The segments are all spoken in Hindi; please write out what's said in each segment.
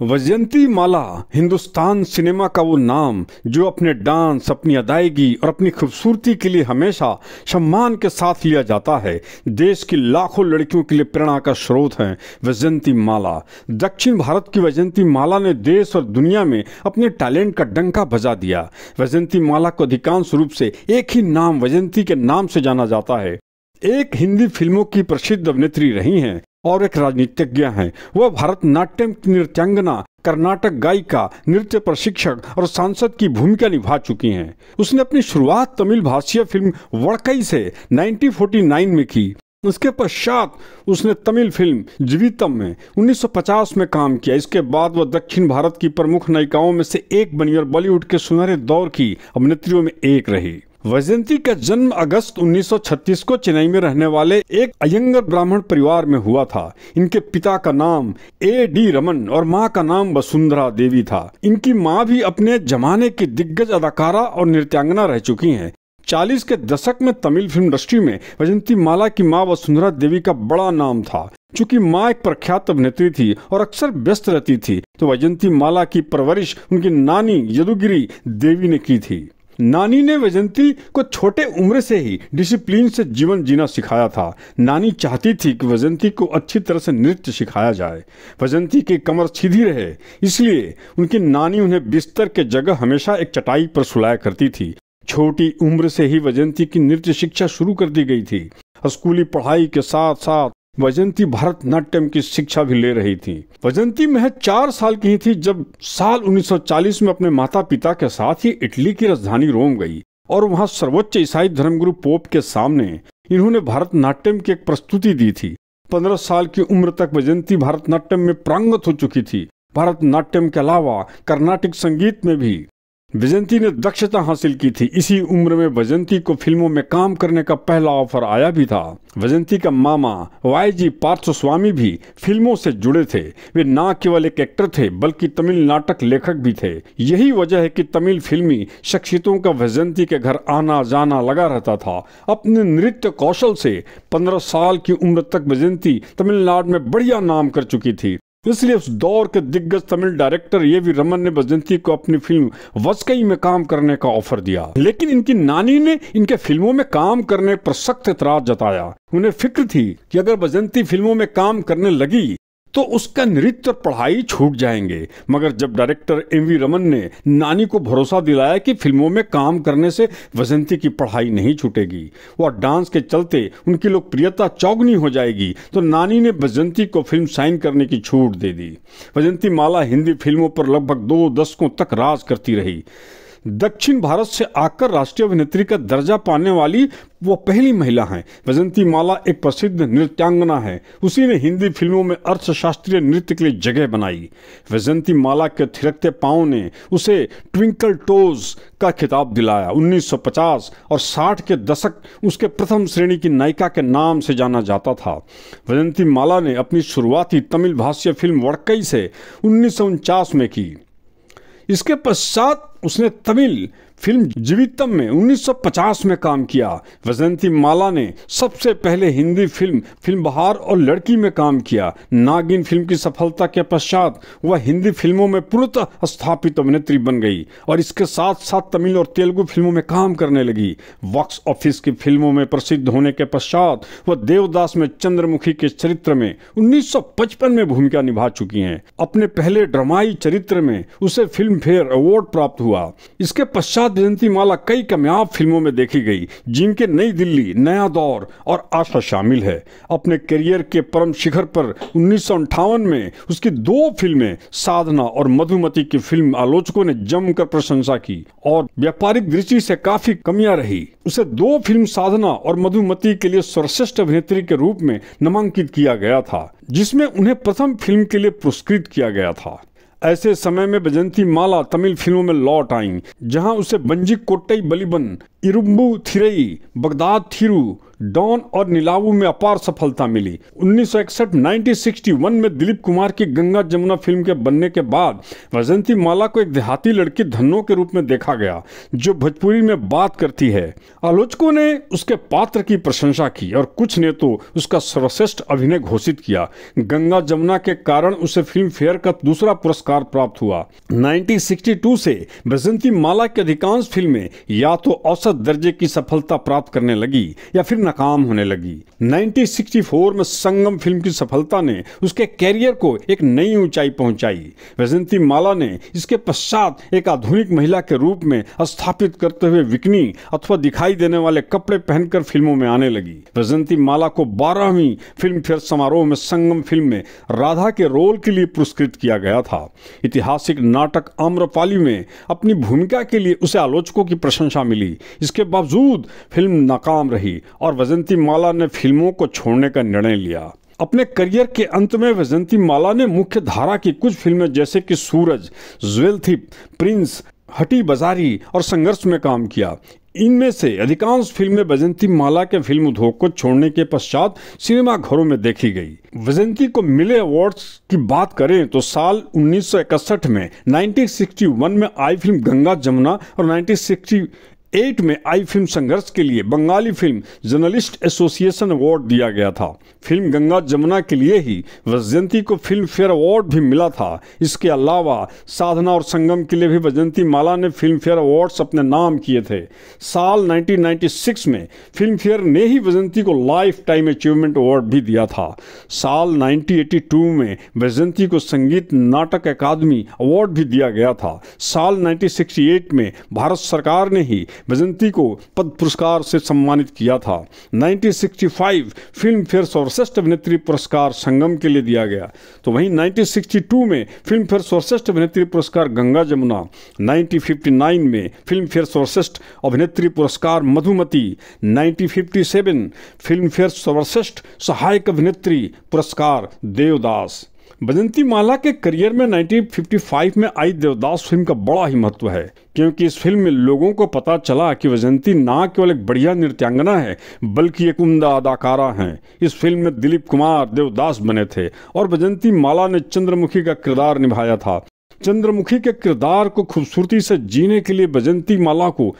वैजयंती माला हिंदुस्तान सिनेमा का वो नाम जो अपने डांस, अपनी अदायगी और अपनी खूबसूरती के लिए हमेशा सम्मान के साथ लिया जाता है। देश की लाखों लड़कियों के लिए प्रेरणा का स्रोत है वैजयंती माला। दक्षिण भारत की वैजयंती माला ने देश और दुनिया में अपने टैलेंट का डंका बजा दिया। वैजयंती माला को अधिकांश रूप से एक ही नाम वैजयंती के नाम से जाना जाता है। एक हिंदी फिल्मों की प्रसिद्ध अभिनेत्री रही हैं और एक राजनीतिज्ञ हैं। वह भारतनाट्यम की नृत्यांगना, कर्नाटक गायिका, नृत्य प्रशिक्षक और सांसद की भूमिका निभा चुकी हैं। उसने अपनी शुरुआत तमिल भाषीय फिल्म वड़कई से 1949 में की। उसके पश्चात उसने तमिल फिल्म जीवितम में 1950 में काम किया। इसके बाद वह दक्षिण भारत की प्रमुख नायिकाओं में से एक बनी और बॉलीवुड के सुनहरे दौर की अभिनेत्रियों में एक रही। वैजयंती का जन्म अगस्त 1936 को चेन्नई में रहने वाले एक अयंगर ब्राह्मण परिवार में हुआ था। इनके पिता का नाम A.D. रमन और मां का नाम वसुंधरा देवी था। इनकी मां भी अपने जमाने की दिग्गज अदाकारा और नृत्यांगना रह चुकी हैं। 40 के दशक में तमिल फिल्म इंडस्ट्री में वैजयंती माला की मां वसुंधरा देवी का बड़ा नाम था। चूंकि मां एक प्रख्यात अभिनेत्री थी और अक्सर व्यस्त रहती थी, तो वैजयंती माला की परवरिश उनकी नानी यदुगिरी देवी ने की थी। नानी ने वैजयंती को छोटे उम्र से ही डिसिप्लिन से जीवन जीना सिखाया था। नानी चाहती थी कि वैजयंती को अच्छी तरह से नृत्य सिखाया जाए। वैजयंती की कमर सीधी रहे, इसलिए उनकी नानी उन्हें बिस्तर के जगह हमेशा एक चटाई पर सुलाया करती थी। छोटी उम्र से ही वैजयंती की नृत्य शिक्षा शुरू कर दी गई थी। स्कूली पढ़ाई के साथ साथ वैजयंती भारतनाट्यम की शिक्षा भी ले रही थी। वैजयंती महज 4 साल की ही थी जब साल 1940 में अपने माता पिता के साथ ही इटली की राजधानी रोम गई और वहां सर्वोच्च ईसाई धर्मगुरु पोप के सामने इन्होंने भारतनाट्यम की एक प्रस्तुति दी थी। 15 साल की उम्र तक वैजयंती भारतनाट्यम में पारंगत हो चुकी थी। भारतनाट्यम के अलावा कर्नाटक संगीत में भी वैजयंती ने दक्षता हासिल की थी। इसी उम्र में वैजयंती को फिल्मों में काम करने का पहला ऑफर आया भी था। वैजयंती का मामा वाई.जी. पार्थस्वामी भी फिल्मों से जुड़े थे। वे न केवल एक एक्टर थे बल्कि तमिल नाटक लेखक भी थे। यही वजह है कि तमिल फिल्मी शख्सियतों का वैजयंती के घर आना जाना लगा रहता था। अपने नृत्य कौशल से 15 साल की उम्र तक वैजयंती तमिलनाडु में बढ़िया नाम कर चुकी थी। इसलिए उस दौर के दिग्गज तमिल डायरेक्टर A.V. रमन ने वैजयंती को अपनी फिल्म वसकई में काम करने का ऑफर दिया, लेकिन इनकी नानी ने इनके फिल्मों में काम करने पर सख्त एतराज जताया। उन्हें फिक्र थी कि अगर वैजयंती फिल्मों में काम करने लगी तो उसका नृत्य और पढ़ाई छूट जाएंगे। मगर जब डायरेक्टर M.V. रमन ने नानी को भरोसा दिलाया कि फिल्मों में काम करने से वैजयंती की पढ़ाई नहीं छूटेगी और डांस के चलते उनकी लोकप्रियता चौगुनी हो जाएगी, तो नानी ने वैजयंती को फिल्म साइन करने की छूट दे दी। वैजयंती माला हिंदी फिल्मों पर लगभग 2 दशकों तक राज करती रही। दक्षिण भारत से आकर राष्ट्रीय अभिनेत्री का दर्जा पाने वाली वो पहली महिला हैं। वैजयंती माला एक प्रसिद्ध नृत्यांगना है। उसी ने हिंदी फिल्मों में अर्थशास्त्रीय नृत्य के लिए जगह बनाई। वैजयंती माला के थिरकते पांव ने उसे ट्विंकल टोज का खिताब दिलाया। 1950 और 60 के दशक उसके प्रथम श्रेणी की नायिका के नाम से जाना जाता था। वैजयंती माला ने अपनी शुरुआती तमिल भाषीय फिल्म वड़कई से 1949 में की। इसके पश्चात उसने तमिल फिल्म जीवितम में 1950 में काम किया। वैजयंती माला ने सबसे पहले हिंदी फिल्म बहार और लड़की में काम किया। नागिन फिल्म की सफलता के पश्चात वह हिंदी फिल्मों में पूर्णतः स्थापित अभिनेत्री बन गई और इसके साथ साथ तमिल और तेलुगु फिल्मों में काम करने लगी। बॉक्स ऑफिस की फिल्मों में प्रसिद्ध होने के पश्चात वह देवदास में चंद्रमुखी के चरित्र में 1955 में भूमिका निभा चुकी हैं। अपने पहले ड्रामाई चरित्र में उसे फिल्म फेयर अवार्ड प्राप्त हुआ। इसके पश्चात वैजयंती माला कई कामयाब फिल्मों में देखी गई, जिनके नई दिल्ली, नया दौर और आशा शामिल है। अपने करियर के परम शिखर पर 1958 में उसकी 2 फिल्में साधना और मधुमती की फिल्म आलोचकों ने जमकर प्रशंसा की और व्यापारिक दृष्टि से काफी कमियां रही। उसे 2 फिल्म साधना और मधुमती के लिए सर्वश्रेष्ठ अभिनेत्री के रूप में नामांकित किया गया था, जिसमें उन्हें प्रथम फिल्म के लिए पुरस्कृत किया गया था। ऐसे समय में वैजयंती माला तमिल फिल्मों में लौट आईं, जहां उसे bungee Kottai बलिबन, इरुम्बु थिरई, Baghdad Thiru, don और नीलावू में अपार सफलता मिली। 1961 1961 में दिलीप कुमार की गंगा जमुना फिल्म के बनने के बाद वैजयंती माला को एक देहाती लड़की धन्नो के रूप में देखा गया जो भोजपुरी में बात करती है। आलोचकों ने उसके पात्र की प्रशंसा की और कुछ ने तो उसका सर्वश्रेष्ठ अभिनय घोषित किया। गंगा जमुना के कारण उसे फिल्म फेयर का दूसरा पुरस्कार प्राप्त हुआ। 1962 से वैजयंती माला की अधिकांश फिल्में या तो औसत दर्जे की सफलता प्राप्त करने लगी या फिर नाकाम होने लगी। 1964 में संगम फिल्म की सफलता ने उसके कैरियर को एक नई ऊंचाई पहुंचाई। वैजयंती माला ने इसके पश्चात एक आधुनिक महिला के रूप में स्थापित करते हुए विकनी अथवा दिखाई देने वाले कपड़े पहनकर फिल्मों में आने लगी। वैजयंती माला को 12वीं फिल्म फेयर समारोह में संगम फिल्म में राधा के रोल के लिए पुरस्कृत किया गया था। ऐतिहासिक नाटक आम्रपाली में अपनी भूमिका के लिए उसे आलोचकों की प्रशंसा मिली। इसके बावजूद फिल्म नाकाम रही और वैजयंती माला ने फिल्मों को छोड़ने का निर्णय लिया। अपने करियर के अंत में वैजयंती माला ने मुख्य धारा की कुछ फिल्में जैसे कि सूरज, ज्वेल थिप, प्रिंस, हटी बाजारी और संघर्ष में काम किया। इनमें से अधिकांश फिल्में वैजयंती माला के फिल्म उद्योग को छोड़ने के पश्चात सिनेमा घरों में देखी गई। वैजयंती को मिले अवार्ड्स की बात करें तो साल 1961 में 1961 में आई फिल्म गंगा जमुना और 1968 में आई फिल्म संघर्ष के लिए Bengali film journalist association award दिया गया था। फिल्म गंगा जमुना के लिए ही वैजयंती को फिल्म फेयर अवार्ड भी मिला था। इसके अलावा साधना और संगम के लिए भी वैजयंती माला ने फिल्म फेयर अवार्ड्स अपने नाम किए थे। साल 1996 में फिल्म फेयर ने ही वैजयंती को लाइफ टाइम अचीवमेंट अवार्ड भी दिया था। साल 1982 में वैजयंती को संगीत नाटक अकादमी अवार्ड भी दिया गया था। साल 1968 में भारत सरकार ने ही वैजयंती को पद्म पुरस्कार से सम्मानित किया था। 1965 फिल्म फेयर सर्वश्रेष्ठ अभिनेत्री पुरस्कार संगम के लिए दिया गया। तो वहीं 1962 में फिल्म फेयर सर्वश्रेष्ठ अभिनेत्री पुरस्कार गंगा जमुना, 1959 में फिल्म फेयर सर्वश्रेष्ठ अभिनेत्री पुरस्कार मधुमती, 1957 फिल्म फेयर सर्वश्रेष्ठ सहायक अभिनेत्री पुरस्कार देवदास। वैजयंती माला के करियर में 1955 में आई देवदास फिल्म का बड़ा ही महत्व है, क्योंकि इस फिल्म में लोगों को पता चला कि वैजयंती ना केवल एक बढ़िया नृत्यांगना है बल्कि एक उम्दा अदाकारा हैं। इस फिल्म में दिलीप कुमार देवदास बने थे और वैजयंती माला ने चंद्रमुखी का किरदार निभाया था। चंद्रमुखी के किरदार को खूबसूरती से जीने के लिए वैजयंती माला को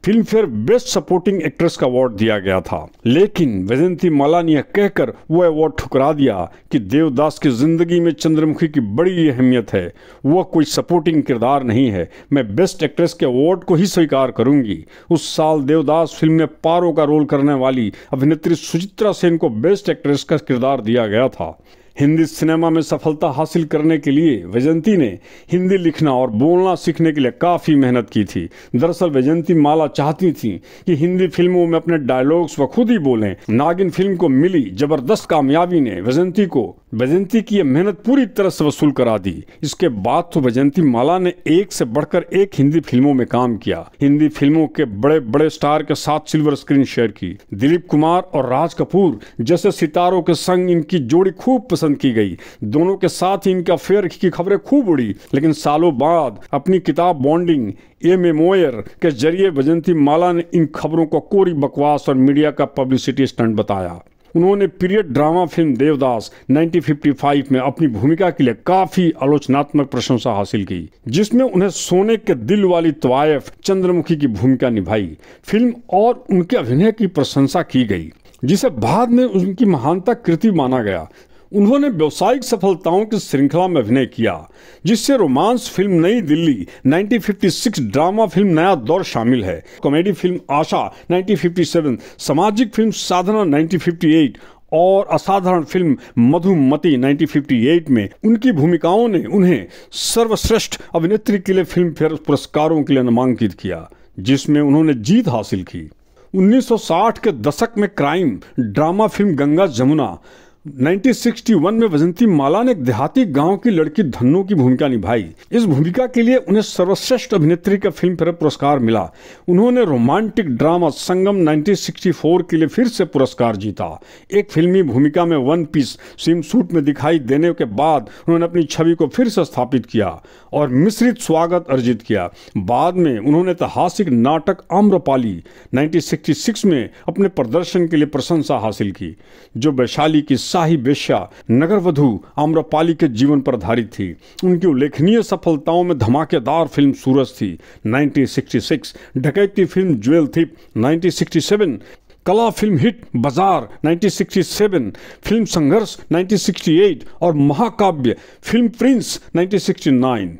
film fair best supporting actress का अवार्ड दिया गया था, लेकिन वैजयंती माला ने यह कहकर वो अवार्ड ठुकरा दिया कि देवदास की जिंदगी में चंद्रमुखी की बड़ी अहमियत है, वह कोई सपोर्टिंग किरदार नहीं है, मैं बेस्ट एक्ट्रेस के अवार्ड को ही स्वीकार करूंगी। उस साल देवदास फिल्म में पारो का रोल करने वाली अभिनेत्री सुचित्रा सेन को बेस्ट एक्ट्रेस का किरदार दिया गया था। हिंदी सिनेमा में सफलता हासिल करने के लिए वैजयंती ने हिंदी लिखना और बोलना सीखने के लिए काफ़ी मेहनत की थी। दरअसल वैजयंती माला चाहती थी कि हिंदी फिल्मों में अपने डायलॉग्स वो खुद ही बोलें। नागिन फिल्म को मिली जबरदस्त कामयाबी ने वैजयंती की यह मेहनत पूरी तरह से वसूल करा दी। इसके बाद तो वैजयंती माला ने एक से बढ़कर एक हिंदी फिल्मों में काम किया। हिंदी फिल्मों के बड़े बड़े स्टार के साथ सिल्वर स्क्रीन शेयर की। दिलीप कुमार और राज कपूर जैसे सितारों के संग इनकी जोड़ी खूब पसंद की गई। दोनों के साथ ही इनके अफेयर की खबरें खूब उड़ी, लेकिन सालों बाद अपनी किताब बॉन्डिंग ए मेमोयर के जरिए वैजयंती माला ने इन खबरों को कोरी बकवास और मीडिया का पब्लिसिटी स्टंट बताया। उन्होंने पीरियड ड्रामा फिल्म देवदास 1955 में अपनी भूमिका के लिए काफी आलोचनात्मक प्रशंसा हासिल की, जिसमें उन्हें सोने के दिल वाली तवायफ चंद्रमुखी की भूमिका निभाई। फिल्म और उनके अभिनय की प्रशंसा की गई, जिसे बाद में उनकी महानता कृति माना गया। उन्होंने व्यावसायिक सफलताओं की श्रृंखला में अभिनय किया, जिससे रोमांस फिल्म नई दिल्ली 1956, ड्रामा फिल्म नया दौर शामिल है, कॉमेडी फिल्म आशा 1957, सामाजिक फिल्म साधना 1958 और असाधारण फिल्म मधुमती 1958 में उनकी भूमिकाओं ने उन्हें सर्वश्रेष्ठ अभिनेत्री के लिए फिल्म फेयर पुरस्कारों के लिए नामांकित किया, जिसमें उन्होंने जीत हासिल की। 1960 के दशक में crime drama film Ganga Jamuna 1961 में वैजयंती माला ने एक देहाती गांव की लड़की धन्नो की भूमिका निभाई। इस भूमिका के लिए उन्हें सर्वश्रेष्ठ अभिनेत्री का फिल्म फेयर पुरस्कार मिला। उन्होंने रोमांटिक ड्रामा संगम 1964 के लिए फिर से पुरस्कार जीता। एक फिल्मी भूमिका में वन पीस स्विम सूट में दिखाई देने के बाद उन्होंने अपनी छवि को फिर से स्थापित किया और मिश्रित स्वागत अर्जित किया। बाद में उन्होंने ऐतिहासिक नाटक आम्रपाली 1966 में अपने प्रदर्शन के लिए प्रशंसा हासिल की, जो वैशाली की शाही वेश्या नगरवधु आम्रपाली के जीवन पर आधारित थी। उनकी उल्लेखनीय सफलताओं में धमाकेदार फिल्म सूरज थी 1966, डकैती फिल्म ज्वेल थीप 1967, कला फिल्म हिट बाजार 1967, फिल्म संघर्ष 1968 और महाकाव्य फिल्म प्रिंस 1969।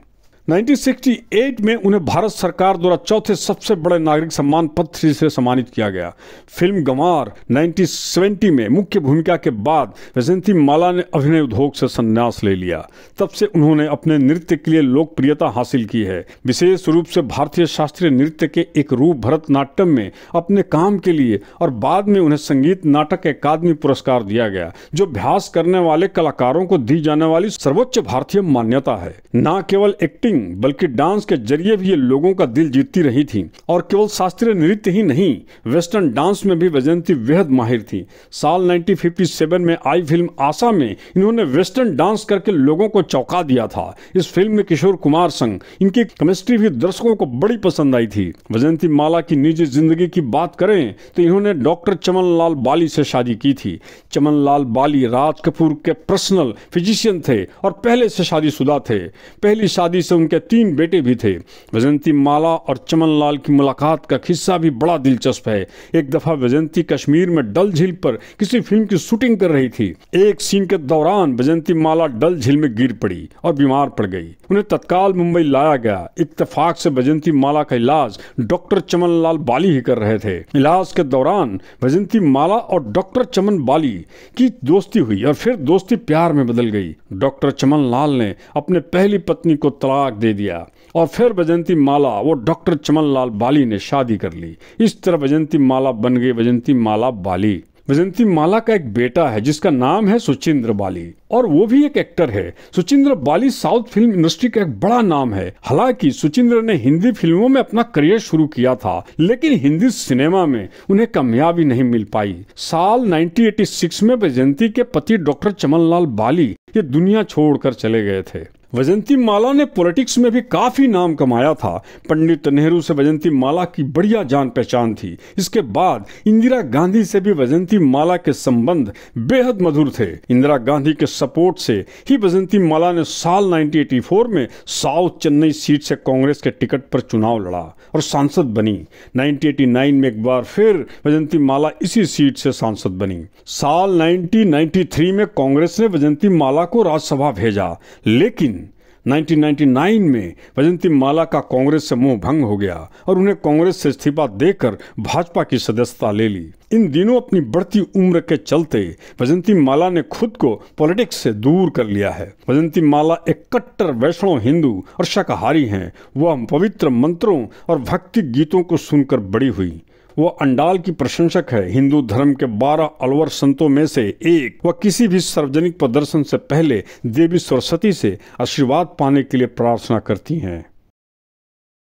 1968 में उन्हें भारत सरकार द्वारा चौथे सबसे बड़े नागरिक सम्मान पत्र से सम्मानित किया गया। फिल्म गंवार 1970 में मुख्य भूमिका के बाद वैजयंती माला ने अभिनय उद्योग से संन्यास ले लिया। तब से उन्होंने अपने नृत्य के लिए लोकप्रियता हासिल की है। विशेष रूप से भारतीय शास्त्रीय नृत्य के एक रूप भरतनाट्यम में अपने काम के लिए, और बाद में उन्हें संगीत नाटक अकादमी पुरस्कार दिया गया, जो अभ्यास करने वाले कलाकारों को दी जाने वाली सर्वोच्च भारतीय मान्यता है। न केवल एक्टिंग बल्कि डांस के जरिए भी ये लोगों का दिल जीतती रही थी। और केवल शास्त्रीय नृत्य ही नहीं, वेस्टर्न डांस में भी वैजयंती बेहद माहिर थी। साल 1957 में आई फिल्म आशा में इन्होंने वेस्टर्न डांस करके लोगों को चौंका दिया था। इस फिल्म में किशोर कुमार संग इनकी केमिस्ट्री भी दर्शकों को बड़ी पसंद आई थी। वैजयंती माला की निजी जिंदगी की बात करें तो इन्होंने डॉक्टर चमन लाल बाली से शादी की थी। चमन लाल बाली राज कपूर के पर्सनल फिजिशियन थे और पहले से शादीशुदा थे। पहली शादी से उनके 3 बेटे भी थे। वैजयंती माला और चमन लाल की मुलाकात का किस्सा भी बड़ा दिलचस्प है। एक दफा वैजयंती कश्मीर में डल झील पर किसी फिल्म की शूटिंग कर रही थी। एक सीन के दौरान वैजयंती माला डल झील में गिर पड़ी और बीमार पड़ गई। उन्हें तत्काल मुंबई लाया गया। इत्तेफाक से वैजयंती माला का इलाज डॉक्टर चमन लाल बाली ही कर रहे थे। इलाज के दौरान वैजयंती माला और डॉक्टर चमन बाली की दोस्ती हुई और फिर दोस्ती प्यार में बदल गई। डॉक्टर चमन लाल ने अपने पहली पत्नी को तलाक दे दिया और फिर वैजयंती माला वो डॉक्टर चमन लाल बाली ने शादी कर ली। इस तरह वैजयंती माला बन गई वैजयंती माला बाली। वैजयंती माला का एक बेटा है जिसका नाम है सुचिंद्र बाली, और वो भी एक एक्टर है। सुचिंद्र बाली साउथ फिल्म इंडस्ट्री का एक बड़ा नाम है। हालांकि सुचिंद्र ने हिंदी फिल्मों में अपना करियर शुरू किया था, लेकिन हिंदी सिनेमा में उन्हें कामयाबी नहीं मिल पाई। साल 1986 में वैजयंती के पति डॉक्टर चमन लाल बाली ये दुनिया छोड़कर चले गए थे। वैजयंती माला ने पॉलिटिक्स में भी काफी नाम कमाया था। पंडित नेहरू से वैजयंती माला की बढ़िया जान पहचान थी। इसके बाद इंदिरा गांधी से भी वैजयंती माला के संबंध बेहद मधुर थे। इंदिरा गांधी के सपोर्ट से ही वैजयंती माला ने साल 1984 में साउथ चेन्नई सीट से कांग्रेस के टिकट पर चुनाव लड़ा और सांसद बनी। 1989 में एक बार फिर वैजयंती माला इसी सीट से सांसद बनी। साल 1993 में कांग्रेस ने वैजयंती माला को राज्यसभा भेजा, लेकिन 1999 में वैजयंती माला का कांग्रेस से मोह भंग हो गया और उन्हें कांग्रेस से इस्तीफा देकर भाजपा की सदस्यता ले ली। इन दिनों अपनी बढ़ती उम्र के चलते वैजयंती माला ने खुद को पॉलिटिक्स से दूर कर लिया है। वैजयंती माला एक कट्टर वैष्णव हिंदू और शाकाहारी हैं। वह पवित्र मंत्रों और भक्ति गीतों को सुनकर बड़ी हुई। वह अंडाल की प्रशंसक है। हिंदू धर्म के 12 अलवर संतों में से एक। वह किसी भी सार्वजनिक प्रदर्शन से पहले देवी सरस्वती से आशीर्वाद पाने के लिए प्रार्थना करती हैं।